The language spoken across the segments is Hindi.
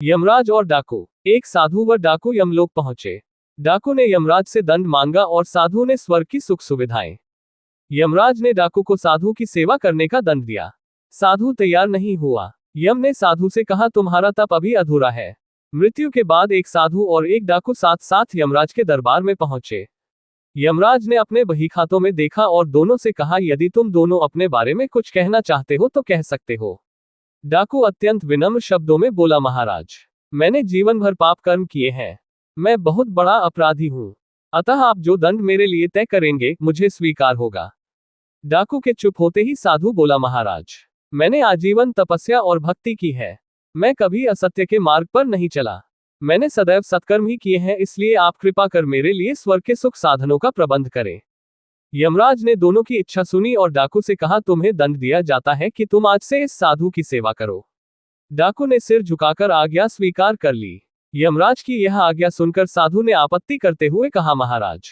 यमराज और डाकू। एक साधु व डाकू यमलोक पहुंचे। डाकू ने यमराज से दंड मांगा और साधु ने स्वर्ग की सुख सुविधाएं। यमराज ने डाकू को साधु की सेवा करने का दंड दिया। साधु तैयार नहीं हुआ। यम ने साधु से कहा, तुम्हारा तप अभी अधूरा है। मृत्यु के बाद एक साधु और एक डाकू साथ साथ यमराज के दरबार में पहुंचे। यमराज ने अपने बहीखातों में देखा और दोनों से कहा, यदि तुम दोनों अपने बारे में कुछ कहना चाहते हो तो कह सकते हो। डाकू अत्यंत विनम्र शब्दों में बोला, महाराज, मैंने जीवन भर पाप कर्म किए हैं। मैं बहुत बड़ा अपराधी हूं। अतः आप जो दंड मेरे लिए तय करेंगे मुझे स्वीकार होगा। डाकू के चुप होते ही साधु बोला, महाराज, मैंने आजीवन तपस्या और भक्ति की है। मैं कभी असत्य के मार्ग पर नहीं चला। मैंने सदैव सत्कर्म ही किए हैं, इसलिए आप कृपा कर मेरे लिए स्वर्ग के सुख साधनों का प्रबंध करें। यमराज ने दोनों की इच्छा सुनी और डाकू से कहा, तुम्हें दंड दिया जाता है कि तुम आज से इस साधु की सेवा करो। डाकू ने सिर झुकाकर आज्ञा स्वीकार कर ली। यमराज की यह आज्ञा सुनकर साधु ने आपत्ति करते हुए कहा, महाराज,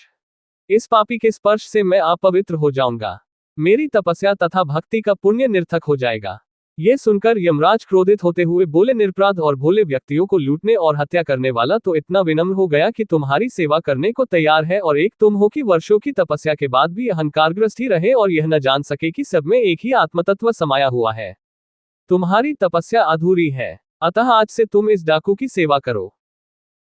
इस पापी के स्पर्श से मैं अपवित्र हो जाऊंगा। मेरी तपस्या तथा भक्ति का पुण्य निर्थक हो जाएगा। ये सुनकर यमराज क्रोधित होते हुए बोले, निरपराध और भोले व्यक्तियों को लूटने और हत्या करने वाला तो इतना विनम्र हो गया कि तुम्हारी सेवा करने को तैयार है, और एक तुम हो कि वर्षों की तपस्या के बाद भी अहंकारग्रस्त ही रहे और यह न जान सके कि सब में एक ही आत्मतत्व समाया हुआ है। तुम्हारी तपस्या अधूरी है, अतः आज से तुम इस डाकू की सेवा करो।